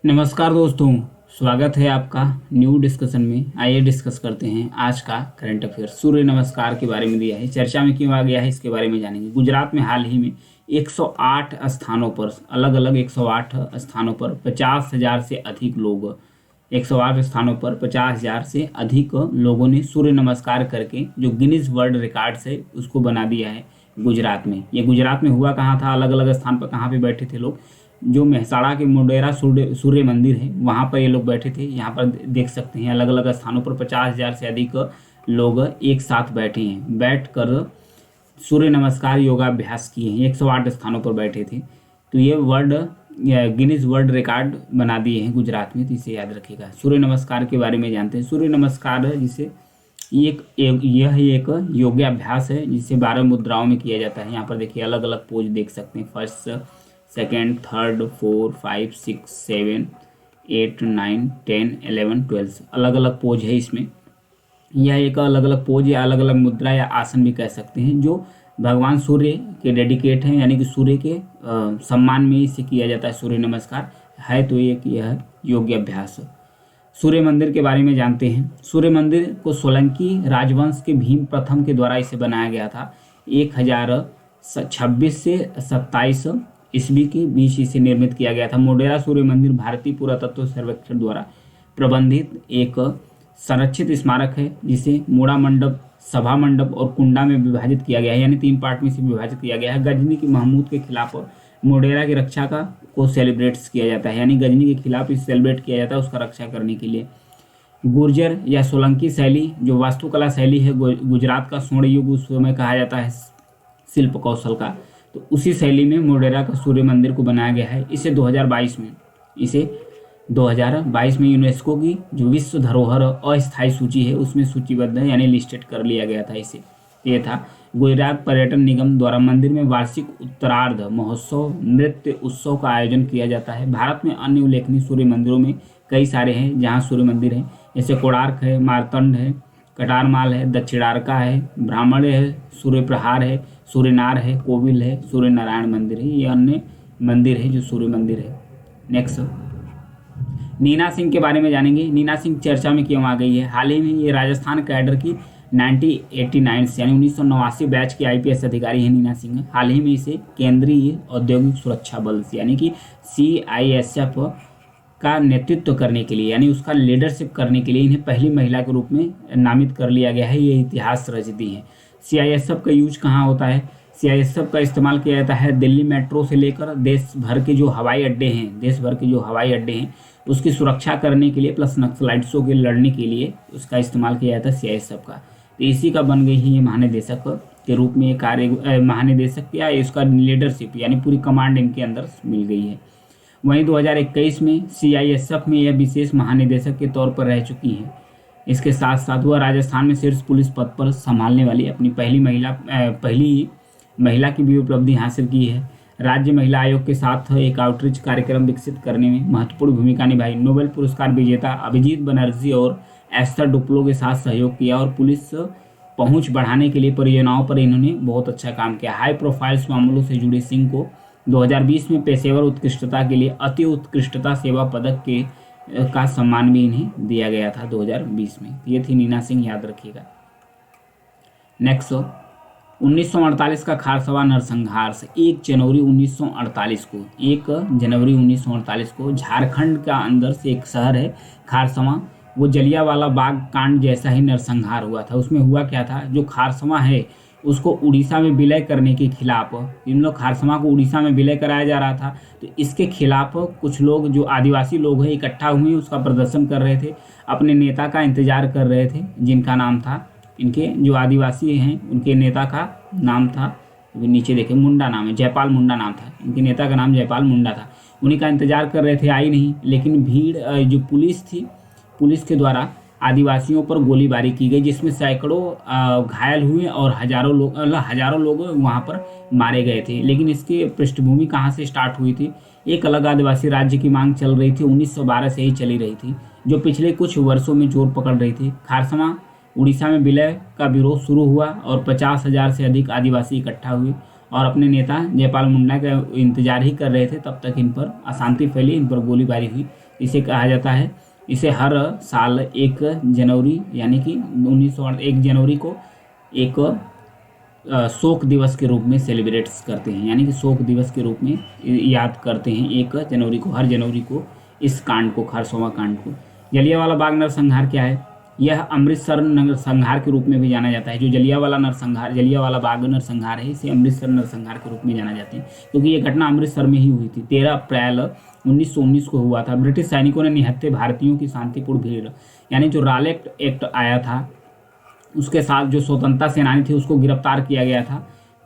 नमस्कार दोस्तों, स्वागत है आपका न्यू डिस्कशन में। आइए डिस्कस करते हैं आज का करंट अफेयर। सूर्य नमस्कार के बारे में दिया है, चर्चा में क्यों आ गया है इसके बारे में जानेंगे। गुजरात में हाल ही में 108 स्थानों पर, अलग अलग 108 स्थानों पर 50,000 से अधिक लोग, 108 स्थानों पर 50,000 से अधिक लोगों ने सूर्य नमस्कार करके जो गिनीज वर्ल्ड रिकॉर्ड्स है उसको बना दिया है गुजरात में। ये गुजरात में हुआ कहाँ था, अलग अलग स्थान पर कहाँ पे बैठे थे लोग। जो मेहसाणा के मोढेरा सूर्य मंदिर है वहाँ पर ये लोग बैठे थे। यहाँ पर देख सकते हैं अलग अलग स्थानों पर 50,000 से अधिक लोग एक साथ बैठे हैं, बैठ कर सूर्य नमस्कार योगाभ्यास किए हैं। 108 स्थानों पर बैठे थे। तो ये गिनीज वर्ल्ड रिकॉर्ड बना दिए हैं गुजरात में, तो इसे याद रखिएगा। सूर्य नमस्कार के बारे में जानते हैं। सूर्य नमस्कार जिसे यह एक योगाभ्यास है जिसे 12 मुद्राओं में किया जाता है। यहाँ पर देखिए अलग अलग पोज देख सकते हैं, फर्स्ट, सेकेंड, थर्ड, 4, 5, 6, 7, 8, 9, 10, 11, 12 अलग अलग पोज है इसमें। यह एक अलग अलग पोज या अलग अलग मुद्रा या आसन भी कह सकते हैं जो भगवान सूर्य के डेडिकेट हैं, यानी कि सूर्य के सम्मान में इसे किया जाता है। सूर्य नमस्कार है तो यह योग्य अभ्यास। सूर्य मंदिर के बारे में जानते हैं। सूर्य मंदिर को सोलंकी राजवंश के भीम प्रथम के द्वारा इसे बनाया गया था। 1026 से 27 ईस्वी के बीच इसे निर्मित किया गया था। मोढेरा सूर्य मंदिर भारतीय पुरातत्व सर्वेक्षण द्वारा प्रबंधित एक संरक्षित स्मारक है जिसे मोड़ा मंडप, सभा मंडप और कुंडा में विभाजित किया गया है, यानी 3 पार्ट में इसे विभाजित किया गया है। गजनी की महमूद के खिलाफ मोढेरा की रक्षा को सेलिब्रेट किया जाता है, यानी गजनी के खिलाफ इसे सेलिब्रेट किया जाता है उसका रक्षा करने के लिए। गुर्जर या सोलंकी शैली जो वास्तुकला शैली है गुजरात का स्वर्ण युग उस समय कहा जाता है शिल्प कौशल का, तो उसी शैली में मोढेरा का सूर्य मंदिर को बनाया गया है। इसे 2022 में यूनेस्को की जो विश्व धरोहर अस्थायी सूची है उसमें सूचीबद्ध है, यानी लिस्टेड कर लिया गया था इसे। ये था गुजरात पर्यटन निगम द्वारा मंदिर में वार्षिक उत्तरार्ध महोत्सव नृत्य उत्सव का आयोजन किया जाता है। भारत में अन्य उल्लेखनीय सूर्य मंदिरों में कई सारे हैं जहाँ सूर्य मंदिर हैं, जैसे कोणार्क है, मारतंड है, कटारमाल है, दक्षिणारका है, ब्राह्मण है, सूर्य प्रहार है, सूर्यनार है, कोविल है, सूर्य नारायण मंदिर है। ये अन्य मंदिर है जो सूर्य मंदिर है। नेक्स्ट, नीना सिंह के बारे में जानेंगे। नीना सिंह चर्चा में क्यों आ गई है। हाल ही में ये राजस्थान कैडर की 1989 यानी 1989 बैच की आईपीएस अधिकारी है नीना सिंह। हाल ही में इसे केंद्रीय औद्योगिक सुरक्षा बल यानी कि CISF का नेतृत्व करने के लिए, यानी उसका लीडरशिप करने के लिए इन्हें पहली महिला के रूप में नामित कर लिया गया है। ये इतिहास रचती हैं। CISF का यूज कहाँ होता है। CISF का इस्तेमाल किया जाता है दिल्ली मेट्रो से लेकर देश भर के जो हवाई अड्डे हैं उसकी सुरक्षा करने के लिए, प्लस नक्सलाइट्सों के लड़ने के लिए उसका इस्तेमाल किया जाता है CISF का। तो इसी का बन गई है ये महानिदेशक के रूप में ये कार्य, महानिदेशक या इसका लीडरशिप यानी पूरी कमांड इनके अंदर मिल गई है। वहीं 2021 में CISF में यह विशेष महानिदेशक के तौर पर रह चुकी हैं। इसके साथ साथ वह राजस्थान में शीर्ष पुलिस पद पर संभालने वाली अपनी पहली महिला की भी उपलब्धि हासिल की है। राज्य महिला आयोग के साथ एक आउटरीच कार्यक्रम विकसित करने में महत्वपूर्ण भूमिका निभाई। नोबेल पुरस्कार विजेता अभिजीत बनर्जी और एस्थर डुप्लो के साथ सहयोग किया और पुलिस पहुंच बढ़ाने के लिए परियोजनाओं पर इन्होंने बहुत अच्छा काम किया। हाई प्रोफाइल्स मामलों से जुड़े सिंह को 2020 में पेशेवर उत्कृष्टता के लिए अति उत्कृष्टता सेवा पदक का सम्मान भी इन्हें दिया गया था 2020 में। ये थी नीना सिंह, याद रखिएगा। नेक्स्ट, 1948 का खारसवा नरसंहार से 1 जनवरी 1948 को झारखंड का अंदर से एक शहर है खारसवा, वो जलियांवाला बाग कांड जैसा ही नरसंहार हुआ था। उसमें हुआ क्या था, जो खारसवा है उसको उड़ीसा में विलय करने के खिलाफ, इन लोग खारसवा को उड़ीसा में विलय कराया जा रहा था, तो इसके खिलाफ कुछ लोग जो आदिवासी लोग हैं इकट्ठा हुए उसका प्रदर्शन कर रहे थे, अपने नेता का इंतजार कर रहे थे, जिनका नाम था, इनके जो आदिवासी हैं उनके नेता का नाम था, नीचे देखें मुंडा नाम है, जयपाल मुंडा नाम था, इनके नेता का नाम जयपाल मुंडा था। उन्हीं का इंतजार कर रहे थे, आई नहीं, लेकिन भीड़ जो पुलिस थी, पुलिस के द्वारा आदिवासियों पर गोलीबारी की गई जिसमें सैकड़ों घायल हुए और हजारों लोग वहाँ पर मारे गए थे। लेकिन इसकी पृष्ठभूमि कहाँ से स्टार्ट हुई थी, एक अलग आदिवासी राज्य की मांग चल रही थी, 1912 से ही चली रही थी, जो पिछले कुछ वर्षों में जोर पकड़ रही थी। खारसवा उड़ीसा में विलय का विरोध शुरू हुआ और 50,000 से अधिक आदिवासी इकट्ठा हुए और अपने नेता जयपाल मुंडा का इंतजार ही कर रहे थे। तब तक इन पर अशांति फैली, इन पर गोलीबारी हुई, इसे कहा जाता है। इसे हर साल 1 जनवरी यानी कि 1 जनवरी को एक शोक दिवस के रूप में सेलिब्रेट्स करते हैं, यानी कि शोक दिवस के रूप में याद करते हैं 1 जनवरी को, हर जनवरी को इस कांड को, खारसोवा कांड को। जलियांवाला बाग नरसंहार क्या है? यह अमृतसर नरसंहार के रूप में भी जाना जाता है। जो जलियांवाला बाग नरसंहार है, इसे अमृतसर नरसंहार के रूप में जाना जाते हैं, क्योंकि ये घटना अमृतसर में ही हुई थी। 13 अप्रैल 1919 को हुआ था। ब्रिटिश सैनिकों ने निहत्थे भारतीयों की शांतिपूर्ण भीड़, यानी जो रालेट एक्ट आया था उसके साथ जो स्वतंत्रता सेनानी थे उसको गिरफ्तार किया गया था।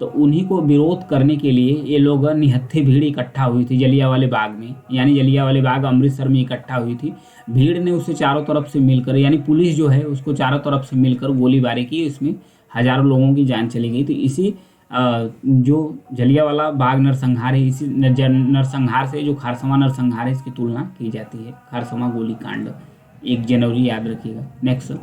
तो उन्हीं को विरोध करने के लिए ये लोग निहत्थे भीड़ इकट्ठा हुई थी जलियांवाले बाग में, यानी जलियांवाले बाग अमृतसर में इकट्ठा हुई थी। भीड़ ने उसे चारों तरफ से मिलकर, यानी पुलिस जो है उसको चारों तरफ से मिलकर गोलीबारी की, इसमें हजारों लोगों की जान चली गई। तो इसी जो जलियांवाला बाग नरसंहार है, इसी नरसंहार से जो खारसवा नरसंहार है इसकी तुलना की जाती है। खारसवा गोली कांड 1 जनवरी याद रखिएगा। नेक्स्ट,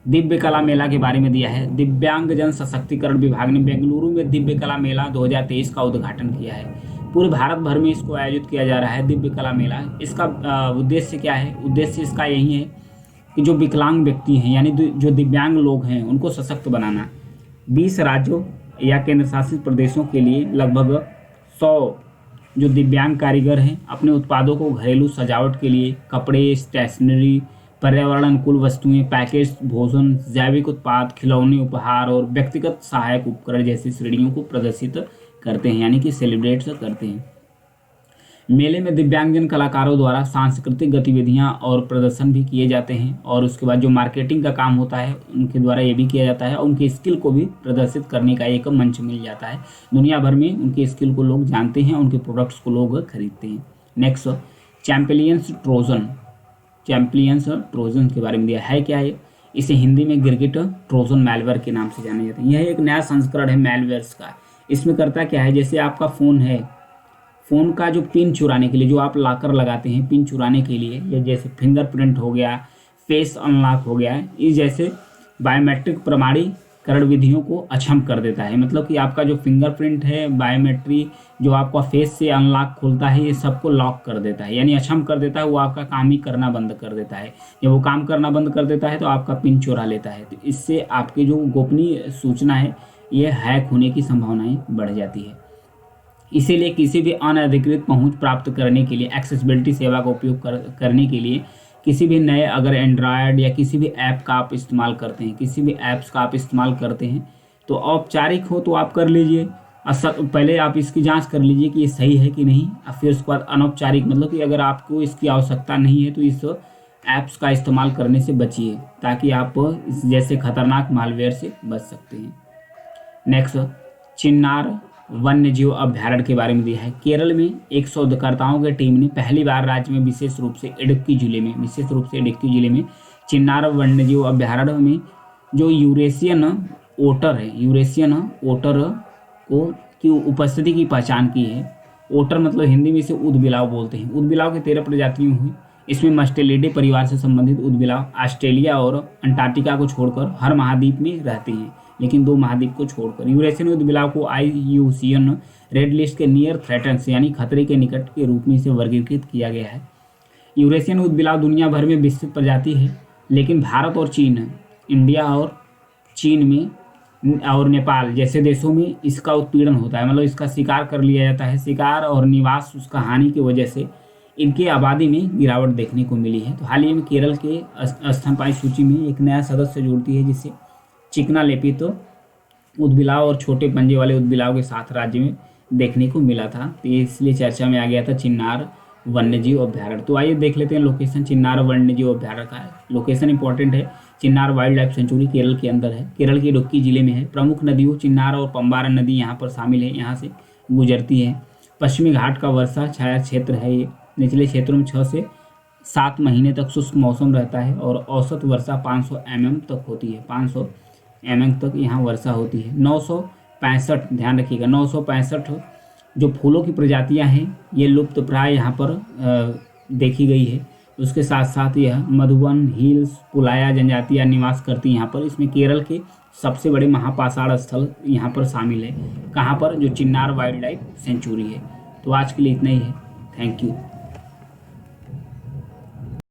दिव्य कला मेला के बारे में दिया है। दिव्यांग जन सशक्तिकरण विभाग ने बेंगलुरु में दिव्य कला मेला 2023 का उद्घाटन किया है। पूरे भारत भर में इसको आयोजित किया जा रहा है दिव्य कला मेला। इसका उद्देश्य क्या है? उद्देश्य इसका यही है कि जो विकलांग व्यक्ति हैं, यानी जो दिव्यांग लोग हैं, उनको सशक्त बनाना। 20 राज्यों या केंद्र शासित प्रदेशों के लिए लगभग 100 जो दिव्यांग कारीगर हैं अपने उत्पादों को घरेलू सजावट के लिए कपड़े, स्टेशनरी, पर्यावरण अनुकूल वस्तुएं, पैकेज भोजन, जैविक उत्पाद, खिलौने, उपहार और व्यक्तिगत सहायक उपकरण जैसी श्रेणियों को प्रदर्शित करते हैं, यानी कि सेलिब्रेट करते हैं। मेले में दिव्यांगजन कलाकारों द्वारा सांस्कृतिक गतिविधियां और प्रदर्शन भी किए जाते हैं, और उसके बाद जो मार्केटिंग का काम होता है उनके द्वारा ये भी किया जाता है, और उनकी स्किल को भी प्रदर्शित करने का एक मंच मिल जाता है। दुनिया भर में उनकी स्किल को लोग जानते हैं, उनके प्रोडक्ट्स को लोग खरीदते हैं। नेक्स्ट, चैंपियंस ट्रोजन के बारे में दिया है। क्या है? इसे हिंदी में गिरगिट ट्रोजन मैलवेयर के नाम से जाने जाते हैं। यह एक नया संस्करण है मैलवेयर्स का। इसमें करता क्या है, जैसे आपका फ़ोन है, फ़ोन का जो पिन चुराने के लिए, जो आप लॉकर लगाते हैं पिन चुराने के लिए, या जैसे फिंगरप्रिंट हो गया, फेस अनलॉक हो गया, इस जैसे बायोमेट्रिक प्रमाणीकरण विधियों को अक्षम कर देता है। मतलब कि आपका जो फिंगरप्रिंट है, बायोमेट्री जो आपका फेस से अनलॉक खोलता है, ये सबको लॉक कर देता है, यानी अक्षम कर देता है। वो आपका काम ही करना बंद कर देता है। जब वो काम करना बंद कर देता है तो आपका पिन चुरा लेता है। तो इससे आपकी जो गोपनीय सूचना है ये हैक होने की संभावनाएं बढ़ जाती है। इसीलिए किसी भी अनधिकृत पहुंच प्राप्त करने के लिए, एक्सेसिबिलिटी सेवा का उपयोग करने के लिए किसी भी नए, अगर एंड्रॉयड या किसी भी ऐप का आप इस्तेमाल करते हैं, किसी भी ऐप्स का आप इस्तेमाल करते हैं, तो औपचारिक हो तो आप कर लीजिए, पहले आप इसकी जांच कर लीजिए कि ये सही है कि नहीं, और फिर उसके बाद अनौपचारिक, मतलब कि अगर आपको इसकी आवश्यकता नहीं है तो इस ऐप्स का इस्तेमाल करने से बचिए, ताकि आप इस जैसे खतरनाक मालवेयर से बच सकते हैं। नेक्स्ट, चिन्नार वन्य जीव अभ्यारण्य के बारे में दिया है। केरल में एक शोधकर्ताओं की टीम ने पहली बार राज्य में विशेष रूप से इडुक्की जिले में चिन्नार वन्य जीव अभ्यारण्य में जो यूरेशियन ओटर की उपस्थिति की पहचान की है। ओटर मतलब हिंदी में इसे ऊदबिलाव बोलते हैं। ऊदबिलाव की 13 प्रजातियां हुई। इसमें मस्टेलिडे परिवार से संबंधित ऊदबिलाव ऑस्ट्रेलिया और अंटार्कटिका को छोड़कर हर महाद्वीप में रहते हैं, लेकिन 2 महाद्वीप को छोड़कर। यूरेशियन ऊदबिलाव को IUCN रेड लिस्ट के नियर थ्रेटन्स यानी खतरे के निकट के रूप में इसे वर्गीकृत किया गया है। यूरेशियन ऊदबिलाव दुनिया भर में विस्तृत प्रजाति है, लेकिन भारत और चीन, इंडिया और चीन में और नेपाल जैसे देशों में इसका उत्पीड़न होता है, मतलब इसका शिकार कर लिया जाता है। शिकार और निवास उसका हानि की वजह से इनकी आबादी में गिरावट देखने को मिली है। तो हाल ही में केरल के स्तनपायी सूची में एक नया सदस्य जुड़ती है, जिससे चिकना लेपित ऊदबिलाव और छोटे पंजे वाले ऊदबिलाव के साथ राज्य में देखने को मिला था। तो ये इसलिए चर्चा में आ गया था चिन्नार वन्यजीव अभ्यारण्य। तो आइए देख लेते हैं लोकेशन चिन्नार वन्यजीव अभ्यारण्य का। लोकेशन इंपॉर्टेंट है। Chinnar wild life sanctuary Kerala के अंदर है, केरल के इडुक्की जिले में है। प्रमुख नदियों चिन्नार और पंबारन नदी यहाँ पर शामिल है, यहाँ से गुजरती है। पश्चिमी घाट का वर्षा छाया क्षेत्र है ये। निचले क्षेत्रों में 6 से 7 महीने तक शुष्क मौसम रहता है और औसत वर्षा 500 mm तक होती है। 500 mm तक यहाँ वर्षा होती है। 965, ध्यान रखिएगा, 965 जो फूलों की प्रजातियाँ हैं ये लुप्त प्राय यहाँ पर देखी गई है। उसके साथ साथ यह मधुबन, हिल्स, पुलाया जनजातियाँ निवास करती हैं यहाँ पर। इसमें केरल के सबसे बड़े महापाषाण स्थल यहाँ पर शामिल है। कहाँ पर? जो चिन्नार वाइल्ड लाइफ सेंचुरी है। तो आज के लिए इतना ही है। Thank you.